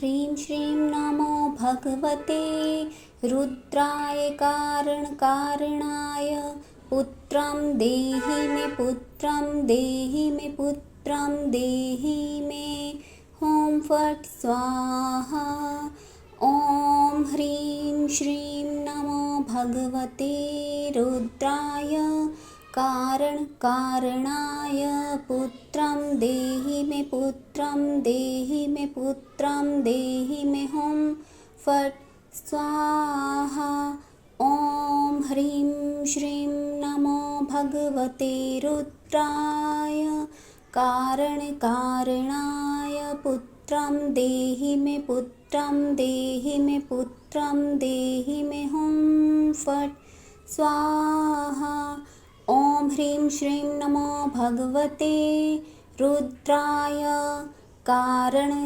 ह्रीं श्रीं नमो भगवते रुद्राय कारणकारणाय पुत्रं देहि मे पुत्रं देहि मे पुत्रं देहि मे ॐ फट् स्वाहा। ॐ ह्रीं श्रीं नमो भगवते रुद्राय कारणकारणाय पुत्रं देहि मे पुत्रं देहि मे पुत्रं देहि मे ॐ फट् स्वाहा। ॐ ह्रीं श्रीं नमो भगवते रुद्राय कारणकारणाय पुत्रं देहि मे पुत्रं देहि मे पुत्रं देहि मे ॐ फट् स्वाहा। ॐ ह्रीं श्रीं नमो भगवते रुद्राय कारणकारणाय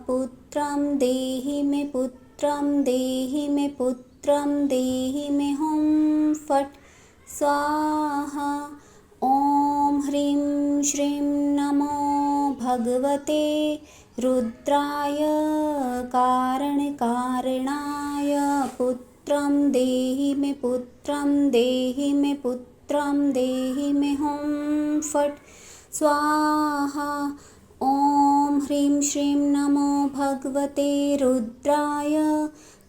पुत्रं देहि मे पुत्रं देहि मे पुत्रं देहि मे ॐ फट् स्वाहा। ॐ ह्रीं श्रीं नमो भगवते रुद्राय कारणकारणाय पुत्रं देहि मे पुत्रं देहि मे पुत्रं देहि मे ॐ फट् स्वाहा। ॐ ह्रीं श्रीं नमो भगवते रुद्राय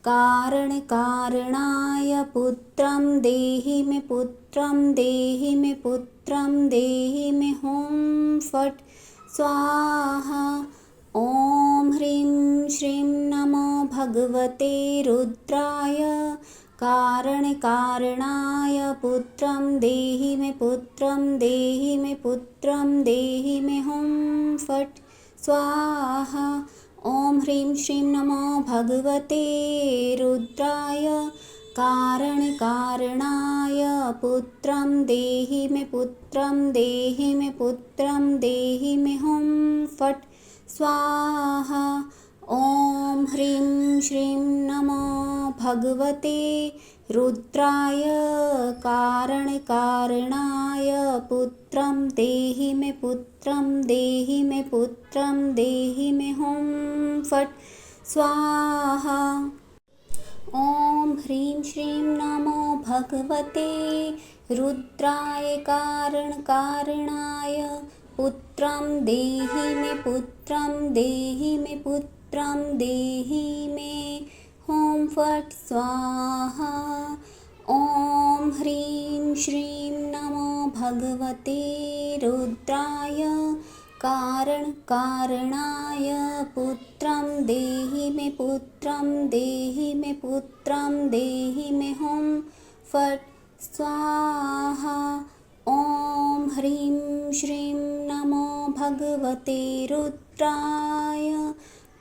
कारणकारणाय पुत्रं देहि मे पुत्रं देहि मे पुत्रं देहि मे ॐ फट् स्वाहा। ॐ ह्रीं श्रीं नमो भगवते रुद्राय कारणकारणाय पुत्रं देहि मे पुत्रं देहि मे पुत्रं देहि मे ॐ फट् स्वाहा। ॐ ह्रीं श्रीं नमो भगवते रुद्राय कारणकारणाय पुत्रं देहि मे पुत्रं देहि मे पुत्रं देहि मे ॐ फट् स्वाहा। ॐ ह्रीं श्रीं नमो भगवते रुद्राय कारणकारणाय पुत्रं देहि मे पुत्रं देहि मे पुत्रं देहि मे ॐ फट् स्वाहा। ॐ ह्रीं श्रीं नमो भगवते रुद्राय कारणकारणाय पुत्रं देहि मे पुत्रं देहि मे पुत्रं देहि मे ॐ फट् स्वाहा। ॐ ह्रीं श्रीं नमो भगवते रुद्राय कारणकारणाय पुत्रं देहि मे पुत्रं देहि मे पुत्रं देहि मे ॐ फट् स्वाहा। ॐ ह्रीं श्रीं नमो भगवते रुद्राय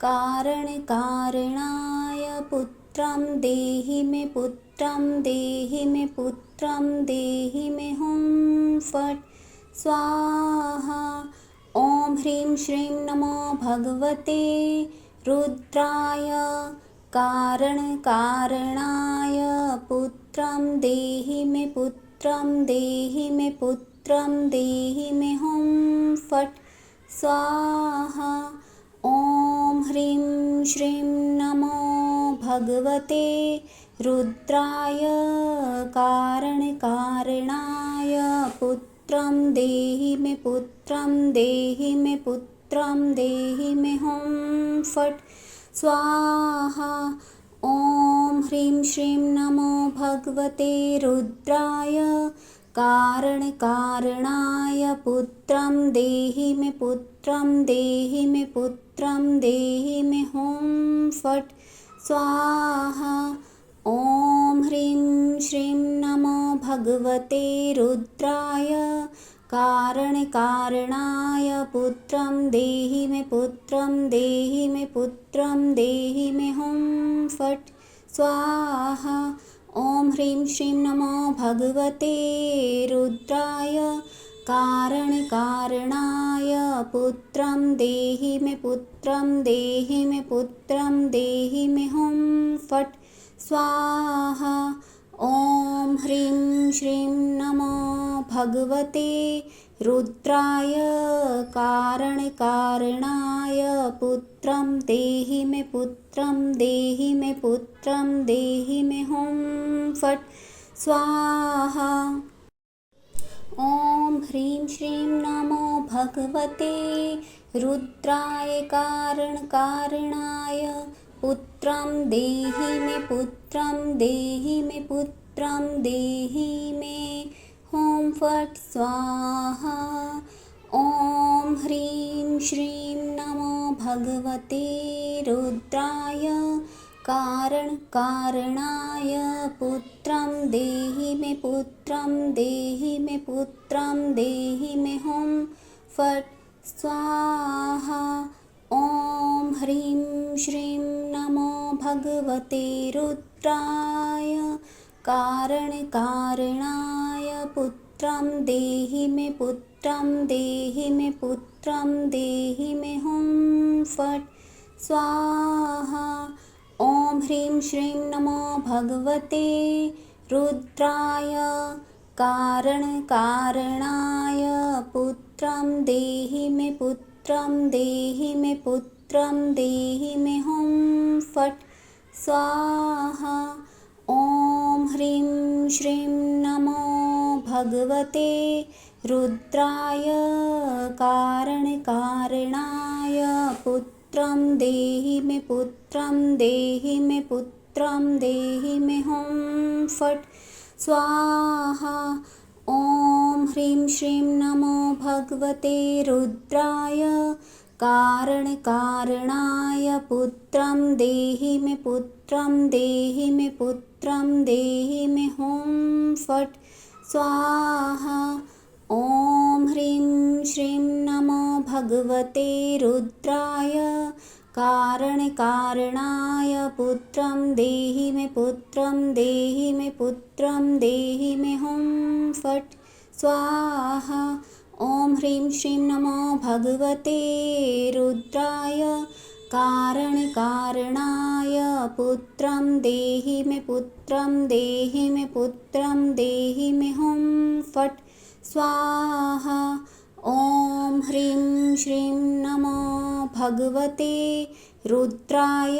कारणकारणाय पुत्रं देहि मे पुत्रं देहि मे पुत्रं देहि मे ॐ फट् स्वाहा। ॐ ह्रीं श्रीं नमो भगवते रुद्राय कारणकारणाय पुत्रं देहि मे पुत्रं देहि मे पुत्रं देहि मे ॐ फट् स्वाहा। ॐ ह्रीं श्रीं नमो भगवते रुद्राय कारणकारणाय पुत्रं देहि मे पुत्रं देहि मे पुत्रं देहि मे ॐ फट् स्वाहा। ॐ ह्रीं श्रीं नमो भगवते रुद्राय कारणकारणाय पुत्रं देहि मे पुत्रं देहि मे पुत्रं देहि मे ॐ फट् स्वाहा। ॐ ह्रीं श्रीं नमो भगवते रुद्राय कारणकारणाय पुत्रं देहि मे पुत्रं देहि मे पुत्रं देहि मे ॐ फट् स्वाहा। ॐ ह्रीं श्रीं नमो भगवते रुद्राय कारणकारणाय पुत्रं देहि मे पुत्रं देहि मे पुत्रं देहि मे ॐ फट् स्वाहा। ॐ ह्रीं श्रीं नमो भगवते रुद्राय कारणकारणाय पुत्रं देहि मे पुत्रं देहि मे पुत्रं देहि मे हुं फट् स्वाहा। ॐ ह्रीं श्रीं नमो भगवते रुद्राय कारणकारणाय पुत्रं देहि मे पुत्रं देहि मे पुत्रं देहि मे हुं फट् स्वाहा। ॐ ह्रीं श्रीं नमो भगवते रुद्राय कारणकारणाय पुत्रं देहि मे पुत्रं देहि मे पुत्रं देहि मे हुं फट् स्वाहा। ॐ ह्रीं श्रीं नमो भगवते रुद्राय कारणकारणाय पुत्रं देहि मे पुत्रं देहि मे पुत्रं देहि मे हुं फट् स्वाहा। ॐ ह्रीं श्रीं नमो भगवते रुद्राय कारणकारणाय पुत्रं देहि मे पुत्रं देहि मे पुत्रं देहि मे हुं फट् स्वाहा। ॐ ह्रीं श्रीं नमो भगवते रुद्राय कारणकारणाय पुत्रं देहि मे पुत्रं देहि मे पुत्रं देहि मे हुं फट् स्वाहा। ॐ ह्रीं श्रीं नमो भगवते रुद्राय कारणकारणाय पुत्रं देहि मे पुत्रं देहि मे पुत्रं देहि मे हुं फट् स्वाहा। ॐ ह्रीं श्रीं नमो भगवते रुद्राय कारणकारणाय पुत्रं देहि मे पुत्रं देहि मे पुत्रं देहि मे हुं फट् स्वाहा। ॐ ह्रीं श्रीं नमो भगवते रुद्राय कारणकारणाय पुत्रं देहि मे पुत्रं देहि मे पुत्रं देहि मे हुं फट् स्वाहा। ॐ ह्रीं श्रीं नमो भगवते रुद्राय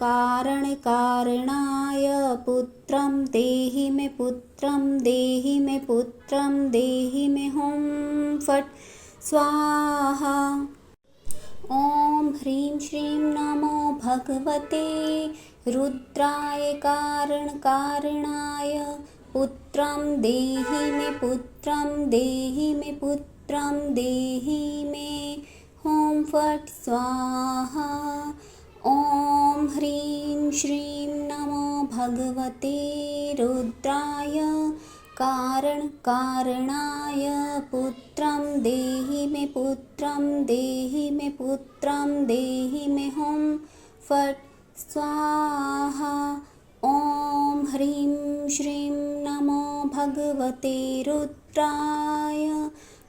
कारणकारणाय पुत्रं देहि मे पुत्रं देहि मे पुत्रं देहि मे हुं फट् स्वाहा। ॐ ह्रीं श्रीं नमो भगवते रुद्राय कारणकारणाय पुत्रं देहि मे पुत्रं देहि मे पुत्रं देहि मे हुं फट् स्वाहा। ॐ ह्रीं श्रीं नमो भगवते रुद्राय कारणकारणाय पुत्रं देहि मे पुत्रं देहि मे पुत्रं देहि मे हुं फट् स्वाहा। ॐ ह्रीं श्रीं नमो भगवते रुद्राय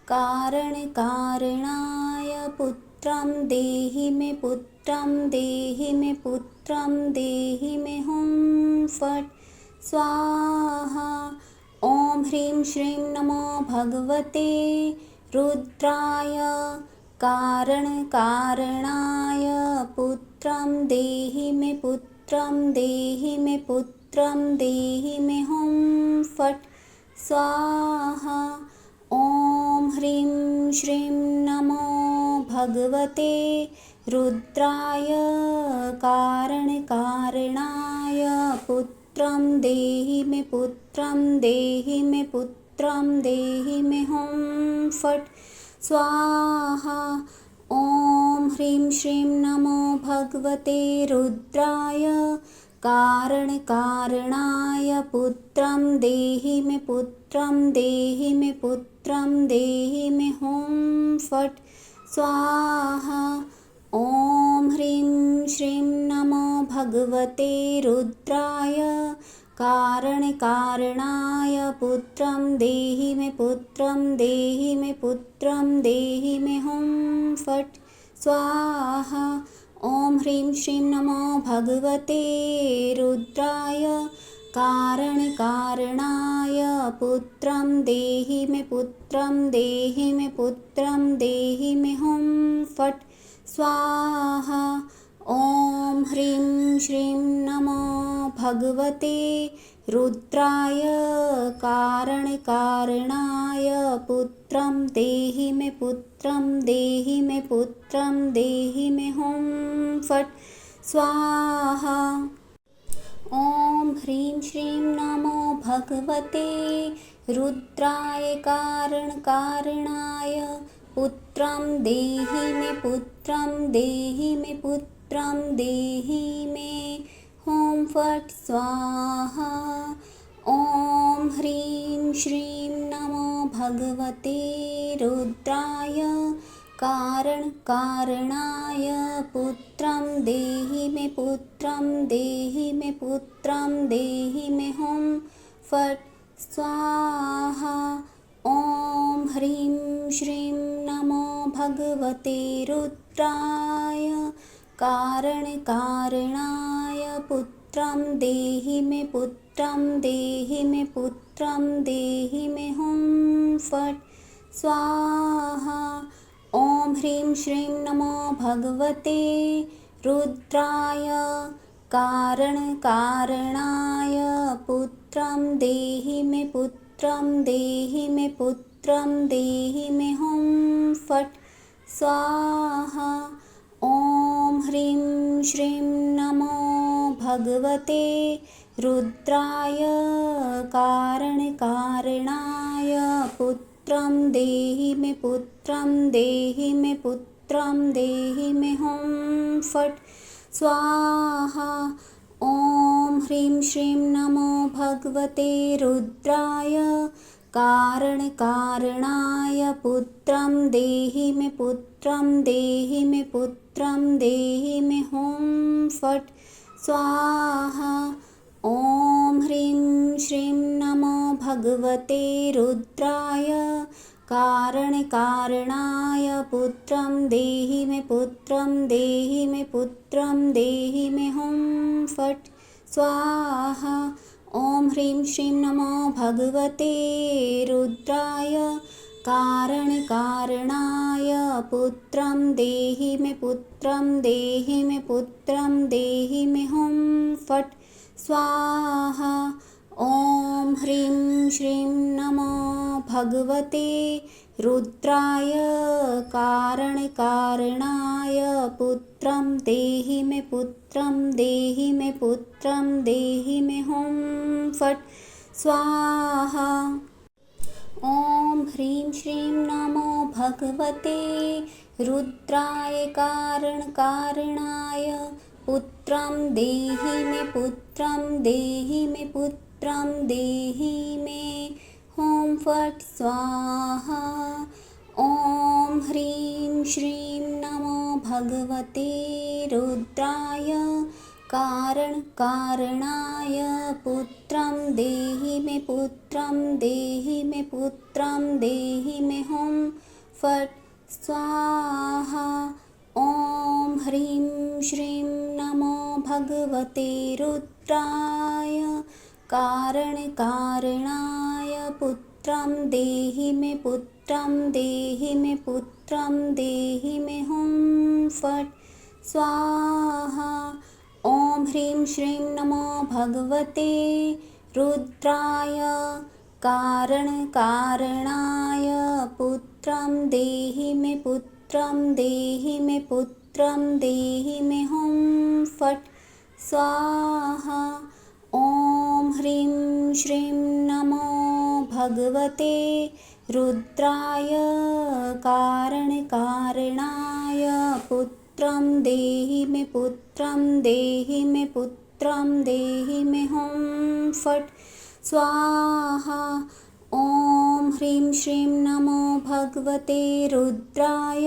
कारणकारणाय पुत्रं देहि मे पुत्रं देहि मे पुत्रं देहि मे हुं फट् स्वाहा। ॐ ह्रीं श्रीं नमो भगवते रुद्राय कारणकारणाय पुत्रं देहि मे पुत्रं देहि मे पुत्रं देहि मे हुं फट् स्वाहा। ॐ ह्रीं श्रीं नमो भगवते रुद्राय कारणकारणाय पुत्रं देहि मे पुत्रं देहि मे पुत्रं देहि मे हुं फट् स्वाहा। ॐ ह्रीं श्रीं नमो भगवते रुद्राय कारणकारणाय पुत्रं देहि मे पुत्रं देहि मे पुत्रं देहि मे हुं फट् स्वाहा। ॐ ह्रीं श्रीं नमो भगवते रुद्राय कारणकारणाय पुत्रं देहि मे पुत्रं देहि मे पुत्रं देहि मे हुं फट् स्वाहा। ॐ ह्रीं श्रीं नमो भगवते रुद्राय कारणकारणाय पुत्रं देहि मे पुत्रं देहि मे पुत्रं देहि मे हुं फट् स्वाहा। ॐ ह्रीं श्रीं नमो भगवते रुद्राय कारणकारणाय पुत्रं देहि मे पुत्रं देहि मे पुत्रं देहि मे हुं फट् स्वाहा। ॐ ह्रीं श्रीं नमो भगवते रुद्राय कारणकारणाय पुत्रं देहि मे पुत्रं देहि मे पुत्रं देहि मे हुं फट् स्वाहा। ॐ ह्रीं श्रीं नमो भगवते रुद्राय कारणकारणाय पुत्रं देहि मे पुत्रं देहि मे पुत्रं देहि मे हुं फट् स्वाहा। ॐ ह्रीं श्रीं नमो भगवते रुद्राय कारणकारणाय पुत्रं देहि मे पुत्रं देहि मे पुत्रं देहि मे हुं फट् स्वाहा। ॐ ह्रीं श्रीं नमो भगवते रुद्राय कारणकारणाय पुत्रं देहि मे पुत्रं देहि मे पुत्रं देहि मे हुं फट् स्वाहा। ॐ ह्रीं श्रीं नमो भगवते रुद्राय कारणकारणाय पुत्रं देहि मे पुत्रं देहि मे पुत्रं देहि मे हुं फट् स्वाहा। ॐ ह्रीं श्रीं नमो भगवते रुद्राय कारणकारणाय पुत्रं देहि मे पुत्रं देहि मे पुत्रं देहि मे हुं फट् स्वाहा। ॐ ह्रीं श्रीं नमो भगवते रुद्राय कारणकारणाय पुत्रं देहि मे पुत्रं देहि मे पुत्रं देहि मे हुं फट् स्वाहा। ॐ ह्रीं श्रीं नमो भगवते रुद्राय कारणकारणाय पुत्रं देहि मे पुत्रं देहि मे पुत्रं देहि मे हुं फट् स्वाहा। ॐ ह्रीं श्रीं नमो भगवते रुद्राय कारणकारणाय पुत्रं देहि मे पुत्रं देहि मे पुत्रं देहि मे हुं फट् स्वाहा। ॐ ह्रीं श्रीं नमो भगवते रुद्राय कारणकारणाय पुत्रं देहि मे पुत्रं देहि मे पुत्रं देहि मे हुं फट् स्वाहा। ॐ ह्रीं श्रीं नमो भगवते रुद्राय कारणकारणाय पुत्रं देहि मे पुत्रं देहि मे पुत्रं देहि मे हुं फट् स्वाहा। ॐ ह्रीं श्रीं नमो भगवते रुद्राय कारणकारणाय पुत्रं देहि मे पुत्रं देहि मे पुत्रं देहि मे हुं फट् स्वाहा। ॐ ह्रीं श्रीं नमो भगवते रुद्राय कारणकारणाय पुत्रं देहि मे पुत्रं देहि मे पुत्रं देहि मे हुं फट् स्वाहा। ॐ ह्रीं श्रीं नमो भगवते रुद्राय कारणकारणाय पुत्रं देहि मे पुत्रं देहि मे पुत्रं देहि मे हुं फट् स्वाहा। ॐ ह्रीं श्रीं नमो भगवते रुद्राय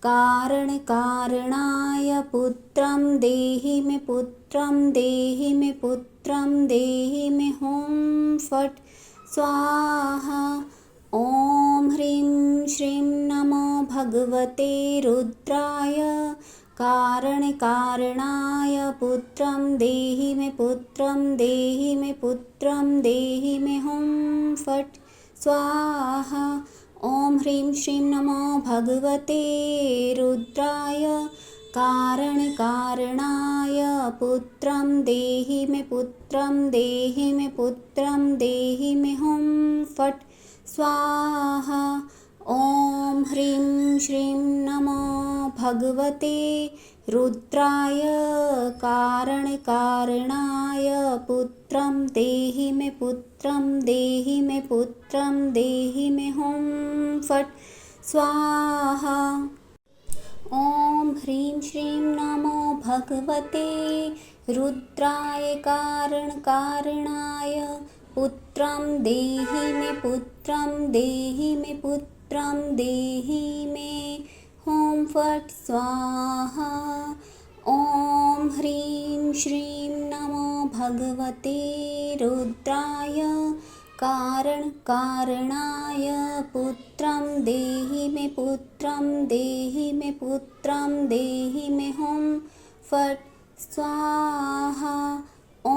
कारणकारणाय पुत्रं देहि मे पुत्रं देहि मे पुत्रं देहि मे हुं फट् स्वाहा। ॐ ह्रीं श्रीं नमो भगवते रुद्राय कारणकारणाय पुत्रं देहि मे पुत्रं देहि मे पुत्रं देहि मे हुं फट् स्वाहा। ॐ ह्रीं श्रीं नमो भगवते रुद्राय कारणकारणाय पुत्रं देहि मे पुत्रं देहि मे पुत्रं देहि मे हुं फट् स्वाहा। ॐ ह्रीं श्रीं नमो भगवते रुद्राय कारणकारणाय पुत्रं देहि मे पुत्रं देहि मे पुत्रं देहि मे हुं फट् स्वाहा। ॐ ह्रीं श्रीं नमो भगवते रुद्राय कारणकारणाय पुत्रं देहि मे पुत्रं देहि मे पुत्रं देहि मे हुं फट् स्वाहा। ॐ ह्रीं श्रीं नमो भगवते रुद्राय कारणकारणाय पुत्रं देहि मे पुत्रं देहि मे पुत्रं देहि मे हुं फट् स्वाहा। ॐ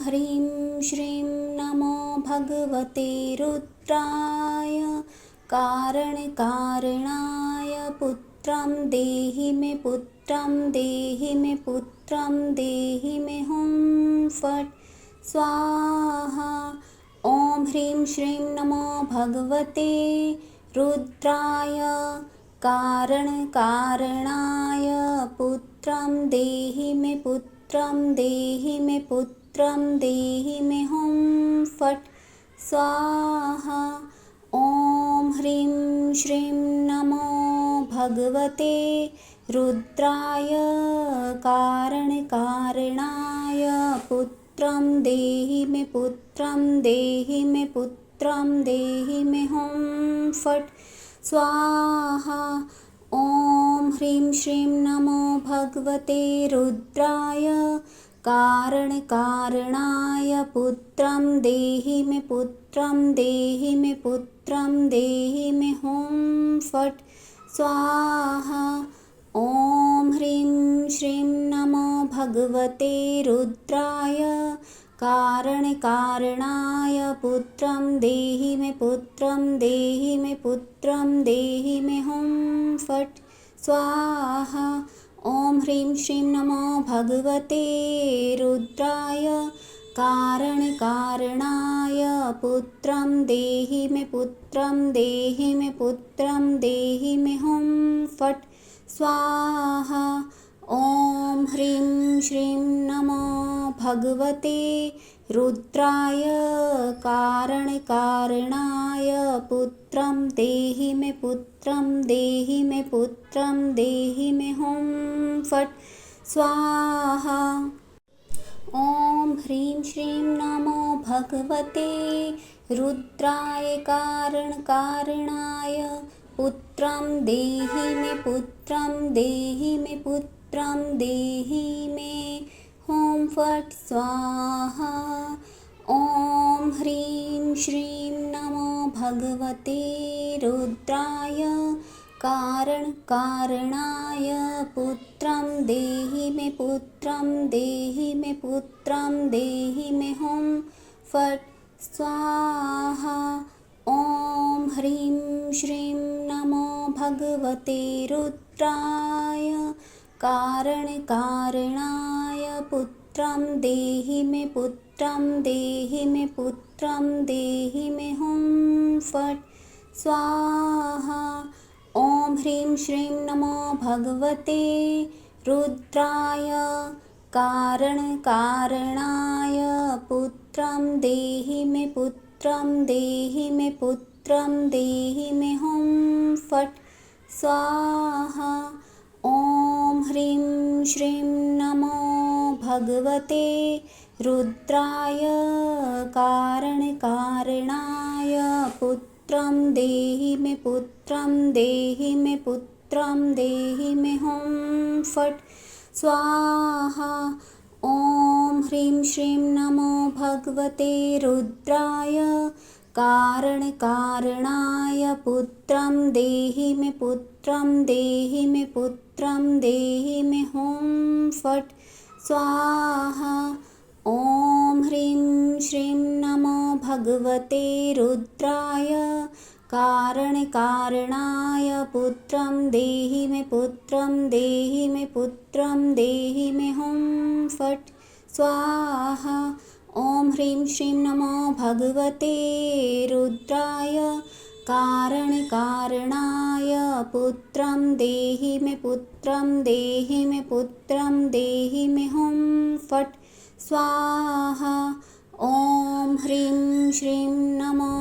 ह्रीं श्रीं नमो भगवते रुद्राय कारणकारणाय पुत्रं देहि मे पुत्रं देहि मे पुत्रं देहि मे हुं फट् स्वाहा। ॐ ह्रीं श्रीं नमो भगवते रुद्राय कारणकारणाय पुत्रं देहि मे पुत्रं देहि मे पुत्रं देहि मे हुं फट् स्वाहा। ॐ ह्रीं श्रीं नमो भगवते रुद्राय कारणकारणाय पुत्रं देहि मे पुत्रं देहि मे पुत्रं देहि मे हुं फट् स्वाहा। ॐ ह्रीं श्रीं नमो भगवते रुद्राय कारणकारणाय पुत्रं देहि मे पुत्रं देहि मे पुत्रं देहि मे हुं फट् स्वाहा। ॐ ह्रीं श्रीं नमो भगवते रुद्राय कारणकारणाय पुत्रं देहि मे पुत्रं देहि मे पुत्रं देहि मे हुं फट् स्वाहा। ॐ ह्रीं श्रीं नमो भगवते रुद्राय कारणकारणाय पुत्रं देहि मे पुत्रं देहि मे पुत्रं देहि मे हुं फट् स्वाहा। ॐ ह्रीं श्रीं नमो भगवते रुद्राय कारणकारणाय पुत्रं देहि मे पुत्रं देहि मे पुत्रं देहि मे हुं फट् स्वाहा। ॐ ह्रीं श्रीं नमो भगवते रुद्राय कारणकारणाय पुत्रं देहि मे पुत्रं देहि मे पुत्रं देहि मे हुं फट् स्वाहा। ॐ ह्रीं श्रीं नमो भगवते रुद्राय कारणकारणाय पुत्रं देहि मे पुत्रं देहि मे पुत्रं देहि मे हुं फट् स्वाहा। ॐ ह्रीं श्रीं नमो भगवते रुद्राय कारणकारणाय पुत्रं देहि मे पुत्रं देहि मे पुत्रं देहि मे हुं फट् स्वाहा। ॐ ह्रीं श्रीं नमो भगवते रुद्राय कारणकारणाय पुत्रं देहि मे पुत्रं देहि मे पुत्रं देहि मे हुं फट् स्वाहा। ॐ ह्रीं श्रीं नमो भगवते रुद्राय कारणकारणाय पुत्रं देहि मे पुत्रं देहि मे पुत्रं देहि मे हुं फट् स्वाहा। ॐ ह्रीं श्रीं नमो भगवते रुद्राय कारणकारणाय पुत्रं देहि मे पुत्रं देहि मे पुत्रं पुत्रं देहि मे हुं फट् स्वाहा। ॐ ह्रीं श्रीं नमो भगवते रुद्राय कारणकारणाय पुत्रं देहि मे पुत्रं देहि मे पुत्रं देहि मे हुं फट् स्वाहा। ॐ ह्रीं श्रीं नमो भगवते रुद्राय कारणकारणाय पुत्रं देहि मे पुत्रं देहि मे पुत्रं देहि मे हुं फट् स्वाहा। ॐ ह्रीं श्रीं नमो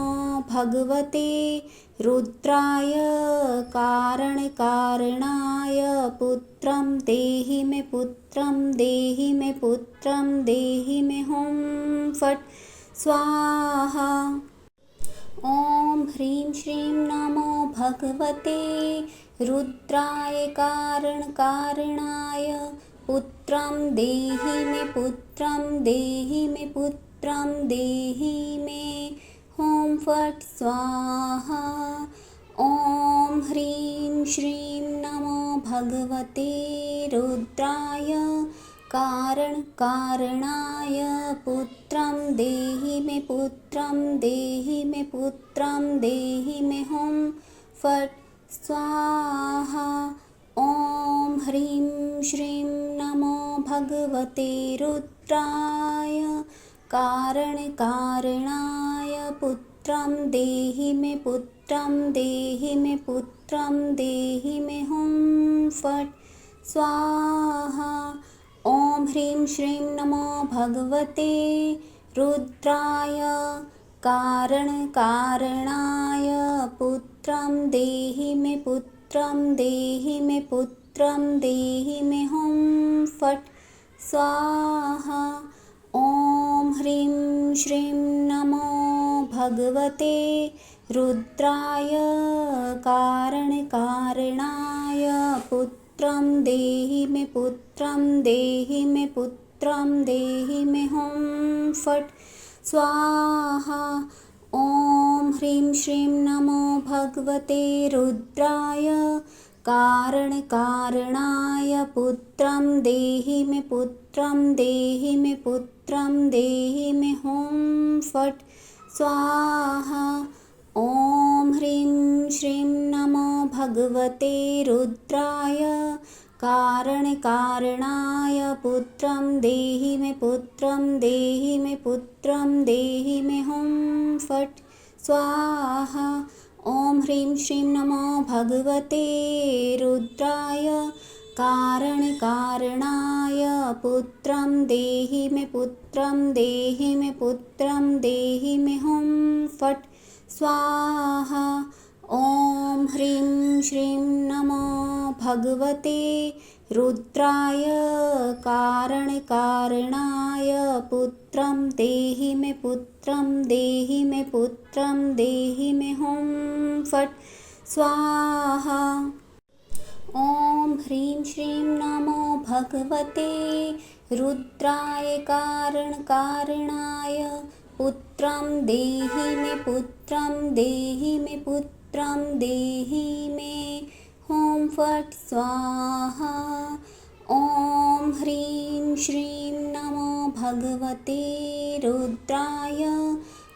भगवते रुद्राय कारणकारणाय पुत्रं देहि मे पुत्रं देहि मे पुत्रं देहि मे हुं फट् स्वाहा। ॐ ह्रीं श्रीं नमो भगवते रुद्राय कारणकारणाय पुत्रं देहि मे पुत्रं देहि मे पुत्रं देहि मे हुं फट् स्वाहा। ॐ ह्रीं श्रीं नमो भगवते रुद्राय कारणकारणाय पुत्रं देहि मे पुत्रं देहि मे पुत्रं देहि मे हुं फट् स्वाहा। ॐ ह्रीं श्रीं नमो भगवते रुद्राय कारणकारणाय पुत्रं देहि मे पुत्रं देहि मे पुत्रं देहि मे हुं फट् स्वाहा। ॐ ह्रीं श्रीं नमो भगवते रुद्राय कारणकारणाय पुत्रं देहि मे पुत्रं देहि मे पुत्रं देहि मे हुं फट् स्वाहा। ॐ ह्रीं श्रीं नमो भगवते रुद्राय कारणकारणाय पुत्रं देहि मे पुत्रं देहि मे पुत्रं देहि मे हुं फट् स्वाहा। ॐ ह्रीं श्रीं नमो भगवते रुद्राय कारणकारणाय पुत्रं देहि मे पुत्रं देहि मे पुत्रं देहि मे हुं फट् स्वाहा। ॐ ह्रीं श्रीं नमो भगवते रुद्राय कारणकारणाय पुत्रं देहि मे पुत्रं देहि मे पुत्रं देहि मे हुं फट् स्वाहा। ॐ ह्रीं श्रीं नमो भगवते रुद्राय कारणकारणाय पुत्रं देहि मे पुत्रं देहि मे पुत्रं देहि मे हुं फट् स्वाहा। ॐ ह्रीं श्रीं नमो भगवते रुद्राय कारणकारणाय पुत्रं देहि मे पुत्रं देहि मे पुत्रं देहि मे हुं फट् स्वाहा। ॐ ह्रीं श्रीं नमो भगवते रुद्राय कारणकारणाय पुत्रं देहि मे पुत्रं देहि मे पुत्रं देहि मे हुं फट् स्वाहा। ॐ ह्रीं श्रीं नमो भगवते रुद्राय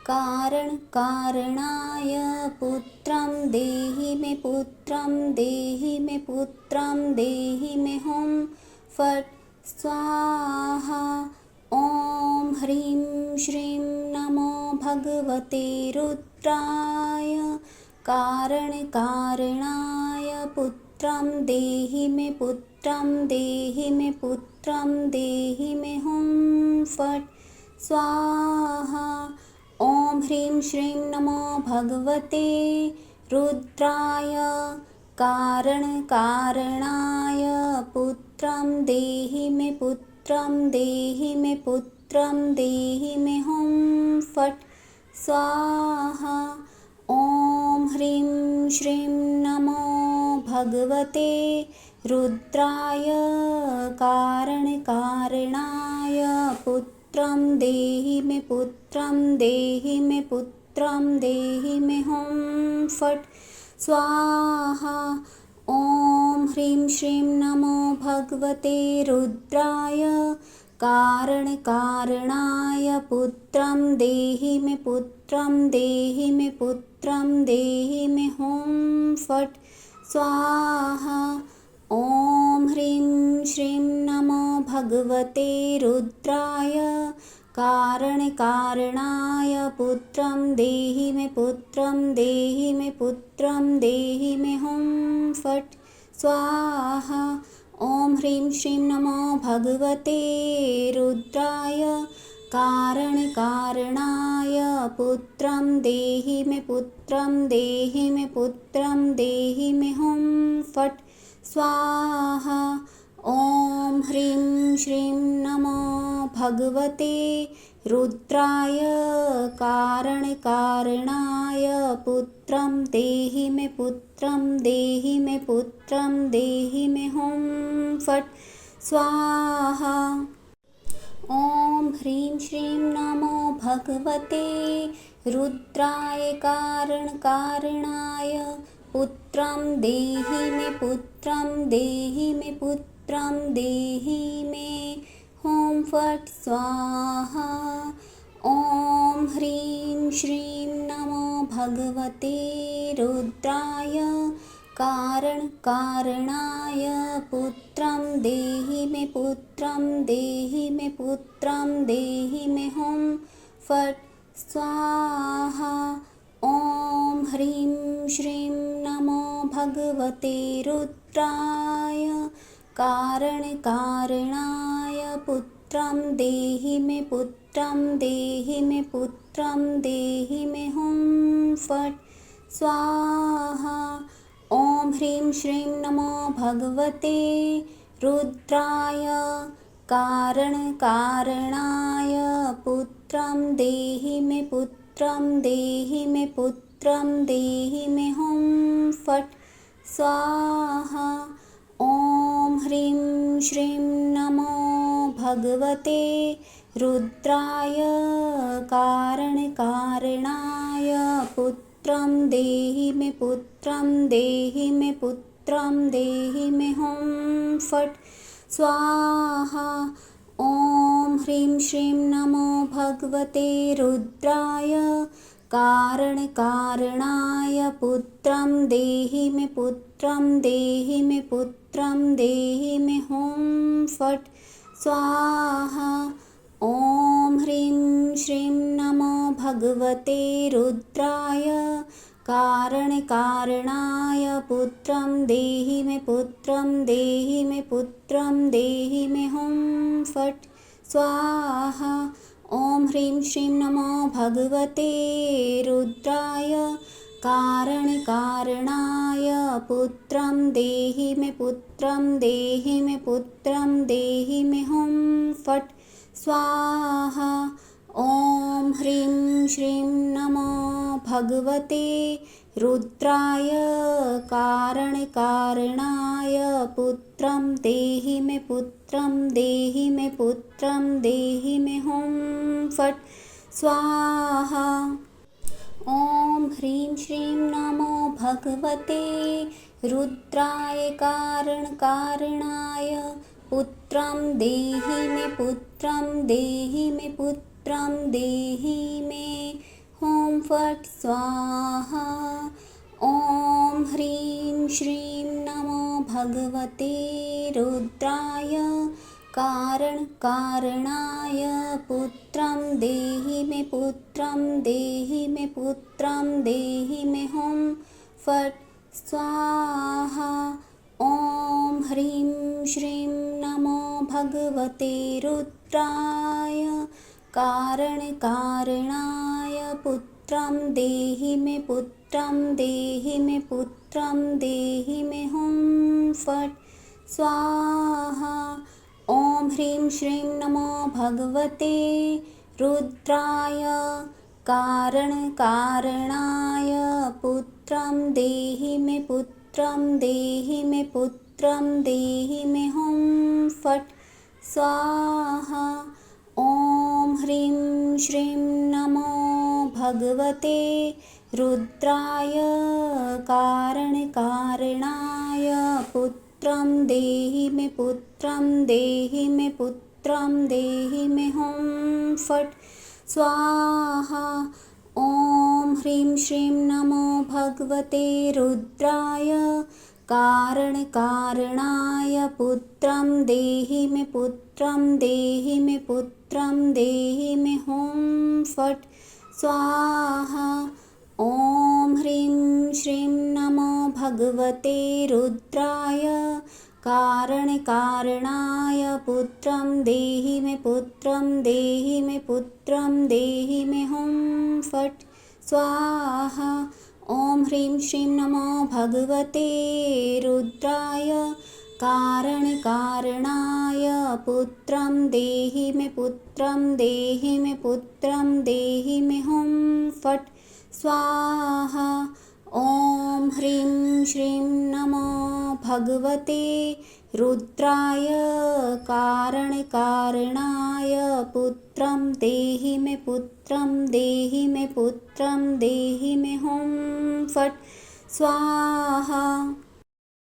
कारणकारणाय पुत्रं देहि मे पुत्रं देहि मे पुत्रं देहि मे हुं फट् स्वाहा। ॐ ह्रीं श्रीं नमो भगवते रुद्राय कारणकारणाय पुत्रं देहि मे पुत्रं देहि मे पुत्रं देहि मे हुं फट् स्वाहा। ॐ ह्रीं श्रीं नमो भगवते रुद्राय कारणकारणाय पुत्रं देहि मे पुत्रं देहि मे पुत्रं देहि मे हुं फट् स्वाहा। ॐ ह्रीं श्रीं नमो भगवते रुद्राय कारणकारणाय पुत्रं देहि मे पुत्रं देहि मे पुत्रं देहि मे हुं फट् स्वाहा। ॐ ह्रीं श्रीं नमो भगवते रुद्राय कारणकारणाय पुत्रं देहि मे पुत्रं देहि मे पुत्रं देहि मे हुं फट् स्वाहा। ॐ ह्रीं श्रीं नमो भगवते रुद्राय कारणकारणाय पुत्रं देहि मे पुत्रं देहि मे पुत्रं देहि मे हुं फट् स्वाहा। ॐ ह्रीं श्रीं नमो भगवते रुद्राय कारणकारणाय पुत्रं देहि मे पुत्रं देहि मे पुत्रं देहि मे हुं फट् स्वाहा। ॐ ह्रीं श्रीं नमो भगवते रुद्राय कारणकारणाय पुत्रं देहि मे पुत्रं देहि मे पुत्रं देहि मे हुं फट् स्वाहा। ॐ ह्रीं श्रीं नमो भगवते रुद्राय कारणकारणाय पुत्रं देहि मे पुत्रं देहि मे पुत्रं देहि मे हुं फट् स्वाहा। ॐ ह्रीं श्रीं नमो भगवते रुद्राय कारणकारणाय पुत्रं देहि मे पुत्रं देहि मे पुत्रं देहि मे हुं फट् स्वाहा। ॐ ह्रीं श्रीं नमो भगवते रुद्राय कारणकारणाय पुत्रं देहि मे पुत्रं देहि मे पुत्रं देहि मे हुं फट् स्वाहा। ॐ ह्रीं श्रीं नमो भगवते रुद्राय कारणकारणाय पुत्रं देहि मे पुत्रं देहि मे पुत्रं देहि मे हुं फट् स्वाहा। ॐ ह्रीं श्रीं नमो भगवते रुद्राय कारणकारणाय पुत्रं देहि मे पुत्रं देहि मे पुत्रं देहि मे हुं फट् स्वाहा। ॐ ह्रीं श्रीं नमो भगवते रुद्राय कारणकारणाय पुत्रं देहि मे पुत्रं देहि मे पुत्रं देहि मे हुं फट् स्वाहा। ॐ ह्रीं श्रीं नमो भगवते रुद्राय कारणकारणाय पुत्रं देहि मे पुत्रं देहि मे पुत्रं देहि मे हुं फट् स्वाहा। ॐ ह्रीं श्रीं नमो भगवते रुद्राय कारणकारणाय पुत्रं देहि मे पुत्रं देहि मे पुत्रं देहि मे हुं फट् स्वाहा। ॐ ह्रीं श्रीं नमो भगवते रुद्राय कारणकारणाय पुत्रं देहि मे पुत्रं देहि मे पुत्रं देहि मे हुं फट् स्वाहा। ॐ ह्रीं श्रीं नमो भगवते रुद्राय कारणकारणाय पुत्रं देहि मे पुत्रं देहि मे पुत्रं देहि मे हुं फट् स्वाहा। ॐ ह्रीं श्रीं नमो भगवते रुद्राय कारणकारणाय पुत्रं देहि मे पुत्रं देहि मे पुत्रं देहि मे हुं फट् स्वाहा। ॐ ह्रीं श्रीं नमो भगवते रुद्राय कारणकारणाय पुत्रं देहि मे पुत्रं देहि मे पुत्रं देहि मे हुं फट् स्वाहा। ॐ ह्रीं श्रीं नमो भगवते रुद्राय कारणकारणाय पुत्रं देहि मे पुत्रं देहि मे पुत्रं देहि मे हुं फट् स्वाहा। ॐ ह्रीं श्रीं नमो भगवते रुद्राय कारणकारणाय पुत्रं पुत्रं देहि मे पुत्रं देहि मे पुत्रं देहि मे हुं फट् स्वाहा। ॐ ह्रीं श्रीं नमो भगवते रुद्राय कारणकारणाय पुत्रं देहि मे पुत्रं देहि मे पुत्रं देहि मे हुं फट् स्वाहा। ॐ ह्रीं श्रीं नमो भगवते रुद्राय कारणकारणाय पुत्रं देहि मे पुत्रं देहि मे पुत्रं देहि मे हुं फट् स्वाहा। ॐ ह्रीं श्रीं नमो भगवते रुद्राय कारणकारणाय पुत्रं देहि मे पुत्रं देहि मे पुत्रं देहि मे हुं फट् स्वाहा। ॐ ह्रीं श्रीं नमो भगवते रुद्राय कारणकारणाय पुत्रं देहि मे पुत्रं देहि मे पुत्रं देहि मे हुं फट् स्वाहा।